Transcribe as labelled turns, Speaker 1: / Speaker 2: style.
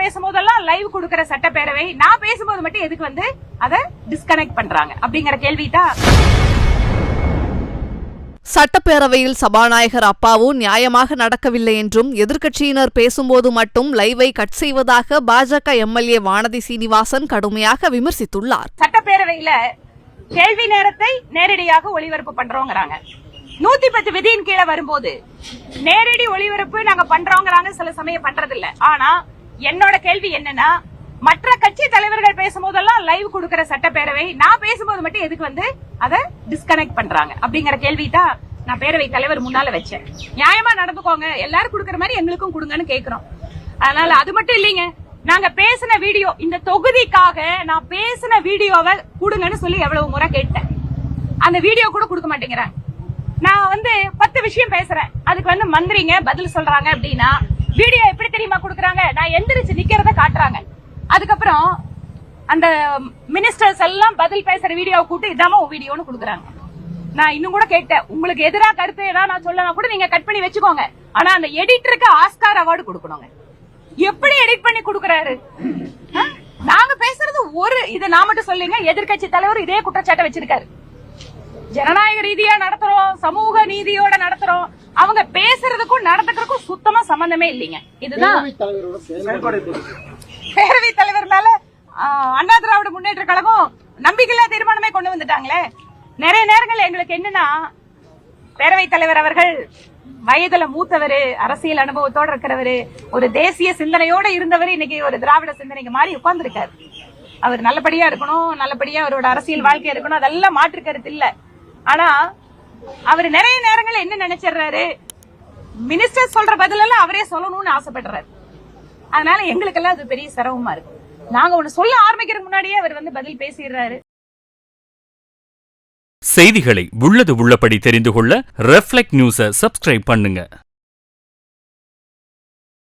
Speaker 1: பேசும்போதெல்லாம் லைவ் கொடுக்கிற சட்டப்பேரவை நான் பேசும்போது மட்டும் எதுக்கு வந்து அதை டிஸ்கனெக்ட் பண்றாங்க அப்படிங்கிற கேள்வி தான்.
Speaker 2: சட்டப்பேரவையில் சபாநாயகர் அப்பாவு நியாயமாக நடக்கவில்லை என்றும் எதிர்க்கட்சியினர் பேசும்போது மட்டும் லைவை கட் செய்வதாக பாஜக எம்எல்ஏ வானதி சீனிவாசன் கடுமையாக விமர்சித்துள்ளார்.
Speaker 1: சட்டப்பேரவையில கேள்வி நேரத்தை நேரடியாக ஒளிபரப்பு பண்றோங்கிறாங்க. 110 விதியின் கீழே வரும்போது நேரடி ஒளிபரப்பு நாங்க பண்றோங்கிறாங்க, சில சமயம் பண்றதில்ல. ஆனா என்னோட கேள்வி என்னன்னா, மற்ற கட்சி தலைவர்கள் பேசும்போதெல்லாம் லைவ் கொடுக்கிற சட்டப்பேரவை நான் பேசும்போது மட்டும் எதுக்கு வந்து அதை டிஸ்கனெக்ட் பண்றாங்க அப்படிங்கிற கேள்வி தான் நான் பேரவை தலைவர் முன்னால வச்சேன். நியாயமா நடந்துக்கோங்க, எல்லாரும் கொடுக்கற மாதிரி எங்களுக்கும் கொடுங்கன்னு கேக்குறோம். அதனால அது மட்டும் இல்லைங்க, நாங்க பேசின வீடியோ, இந்த தொகுதிக்காக நான் பேசின வீடியோவை கொடுங்கன்னு சொல்லி எவ்வளவு முறை கேட்டேன். அந்த வீடியோ கூட கொடுக்க மாட்டேங்கிறாங்க. நான் வந்து 10 விஷயம் பேசுறேன், அதுக்கு வந்து மந்திரிங்க பதில் சொல்றாங்க அப்படின்னா வீடியோ எப்படி தெரியுமா கொடுக்கறாங்க? நான் எந்திரிச்சு நிக்கிறத காட்டுறாங்க. அதுக்கப்புறம் அந்த மினிஸ்டர்ஸ் எல்லாம் பதில் பேசுற வீடியோவை கூட்டு இதாம வீடியோன்னு கொடுக்கறாங்க. நான் இன்னும் கூட கேட்டேன், உங்களுக்கு எதிராக கருத்து ஏதாவது நான் சொல்லலாம் கூட நீங்க கட் பண்ணி வச்சுக்கோங்க, ஆனா அந்த எடிட்டருக்கு ஆஸ்கார் அவார்டு கொடுக்கணுங்க. எப்படி எடிட் பண்ணி கொடுக்கறாரு? நாங்க பேசுறது ஒரு இது நான் மட்டும் சொல்லுங்க, எதிர்கட்சி தலைவர் இதே குற்றச்சாட்டை வச்சிருக்காரு. ஜனநாயக ரீதியா நடத்துறோம், சமூக நீதியோட நடத்துறோம், அவங்க பேசுறதுக்கும் நடந்துக்கிறதுக்கும் சுத்தமா சம்பந்தமே இல்லைங்க. இதுதான் பேரவை தலைவர் மேல அண்ணா திராவிட முன்னேற்ற கழகம் நம்பிக்கையில்லா தீர்மானமே கொண்டு வந்துட்டாங்களே. நிறைய நேரங்கள் எங்களுக்கு என்னன்னா, பேரவை தலைவர் அவர்கள் வயதுல மூத்தவர், அரசியல் அனுபவத்தோட இருக்கிறவரு, ஒரு தேசிய சிந்தனையோட இருந்தவர், இன்னைக்கு ஒரு திராவிட சிந்தனைக்கு மாறி உட்கார்ந்துருக்காரு. அவர் நல்லபடியா இருக்கணும், நல்லபடியா அவரோட அரசியல் வாழ்க்கை இருக்கணும், அதெல்லாம் மாற்று கருத்து இல்ல. ஆனா அவர் நிறைய நேரங்கள் என்ன நினைச்சிடுறாரு, மினிஸ்டர் சொல்ற பதிலெல்லாம் அவரே சொல்லணும்னு ஆசைப்படுறாரு. அதனால எங்களுக்கெல்லாம் அது பெரிய சிரமமா இருக்கு. நாங்க ஒண்ணு சொல்ல ஆரம்பிக்கிறதுக்கு முன்னாடியே அவர் வந்து பதில் பேசிடுறாரு.
Speaker 3: செய்திகளை உள்ளது உள்ளபடி தெரிந்து கொள்ள ரெஃப்ளெக்ட் நியூஸை சப்ஸ்கிரைப் பண்ணுங்க.